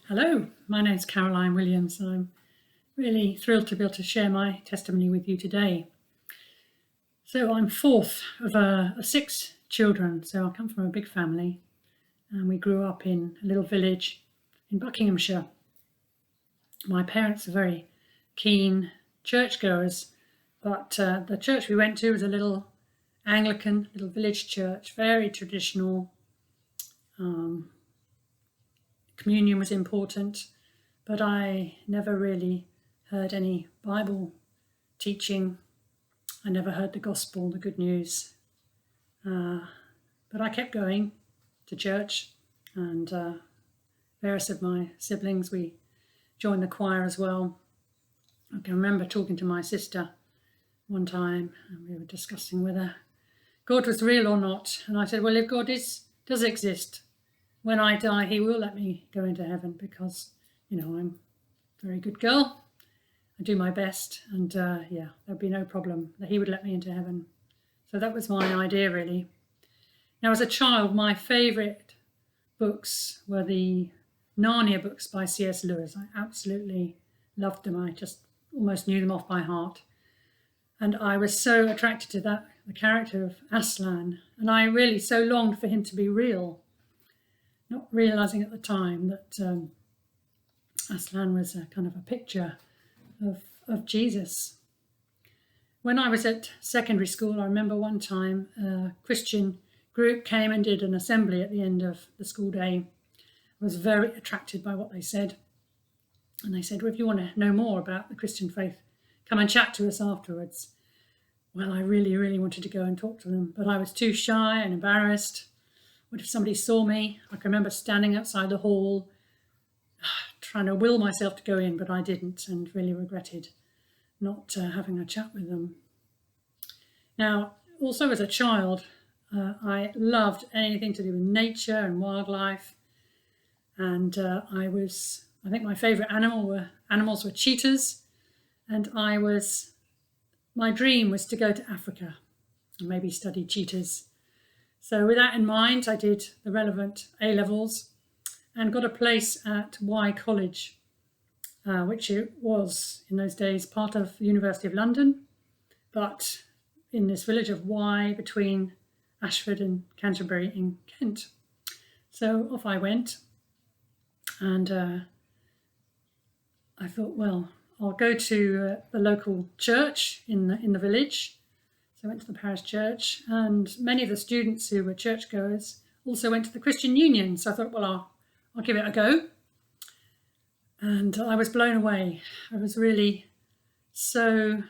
Hello, my name's Caroline Williams, and I'm really thrilled to be able to share my testimony with you today. So I'm fourth of 6 children, so I come from a big family, and we grew up in a little village in Buckinghamshire. My parents are very keen churchgoers, but the church we went to was a little Anglican, little village church, very traditional. Communion was important, but I never really heard any Bible teaching. I never heard the gospel, the good news. But I kept going to church, and various of my siblings, we joined the choir as well. I can remember talking to my sister one time, and we were discussing whether God was real or not. And I said, well, if God does exist, when I die, he will let me go into heaven because, I'm a very good girl. I do my best, and there'd be no problem that he would let me into heaven. So that was my idea, really. Now, as a child, my favourite books were the Narnia books by C.S. Lewis. I absolutely loved them. I just almost knew them off by heart. And I was so attracted to the character of Aslan, and I really so longed for him to be real, not realising at the time that Aslan was a kind of a picture of Jesus. When I was at secondary school, I remember one time a Christian group came and did an assembly at the end of the school day. I was very attracted by what they said. And they said, well, if you want to know more about the Christian faith, come and chat to us afterwards. Well, I really, really wanted to go and talk to them, but I was too shy and embarrassed. What if somebody saw me? I can remember standing outside the hall, trying to will myself to go in, but I didn't, and really regretted not having a chat with them. Now, also as a child, I loved anything to do with nature and wildlife. And I think my favourite animals were cheetahs. And my dream was to go to Africa and maybe study cheetahs. So with that in mind, I did the relevant A-levels and got a place at Y College, which it was in those days part of the University of London, but in this village of Y between Ashford and Canterbury in Kent. So off I went, and I thought, well, I'll go to the local church in the village. So I went to the parish church, and many of the students who were churchgoers also went to the Christian Union. So I thought, well, I'll give it a go. And I was blown away. I was really so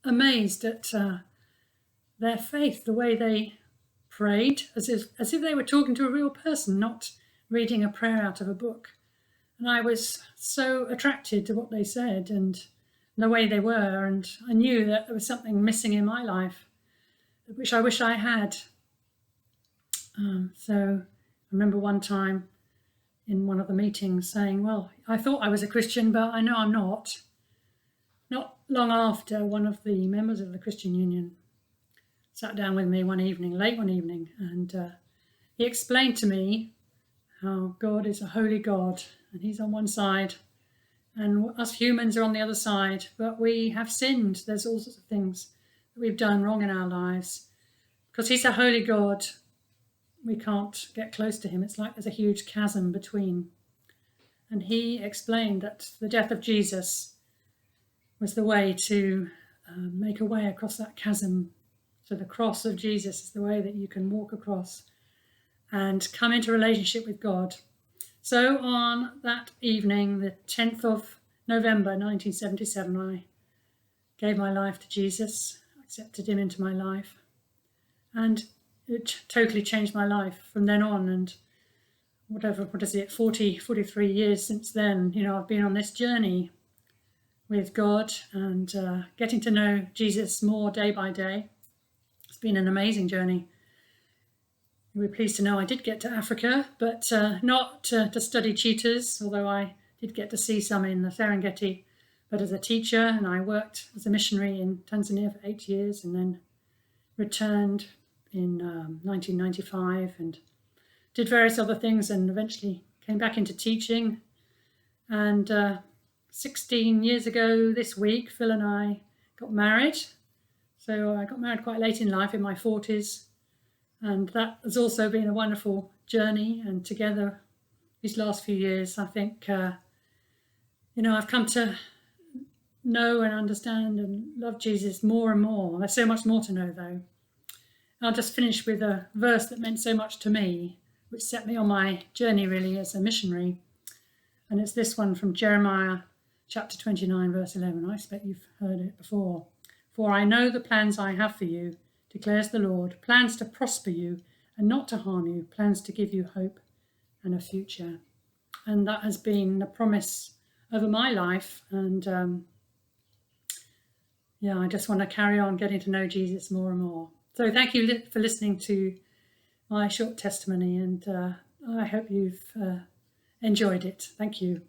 amazed at their faith, the way they prayed, as if they were talking to a real person, not reading a prayer out of a book. And I was so attracted to what they said and the way they were, and I knew that there was something missing in my life, which I wish I had. So I remember one time in one of the meetings saying, well, I thought I was a Christian, but I know I'm not. Not long after, one of the members of the Christian Union sat down with me late one evening, and he explained to me how God is a holy God, and he's on one side, and us humans are on the other side, but we have sinned. There's all sorts of things that we've done wrong in our lives. Because he's a holy God, we can't get close to him. It's like there's a huge chasm between. And he explained that the death of Jesus was the way to make a way across that chasm. So the cross of Jesus is the way that you can walk across and come into relationship with God. So on that evening, the 10th of November 1977, I gave my life to Jesus, accepted him into my life, and it totally changed my life from then on. And 43 years since then, I've been on this journey with God and getting to know Jesus more day by day. It's been an amazing journey. We're pleased to know I did get to Africa, but not to study cheetahs, although I did get to see some in the Serengeti, but as a teacher, and I worked as a missionary in Tanzania for 8 years and then returned in 1995 and did various other things and eventually came back into teaching And 16 years ago this week, Phil and I got married. So I got married quite late in life, in my 40s. And that has also been a wonderful journey. And together these last few years, I think, I've come to know and understand and love Jesus more and more. There's so much more to know, though. I'll just finish with a verse that meant so much to me, which set me on my journey really as a missionary. And it's this one from Jeremiah chapter 29, verse 11. I expect you've heard it before. For I know the plans I have for you, declares the Lord, plans to prosper you and not to harm you, plans to give you hope and a future. And that has been a promise over my life. And I just want to carry on getting to know Jesus more and more. So thank you for listening to my short testimony, and I hope you've enjoyed it. Thank you.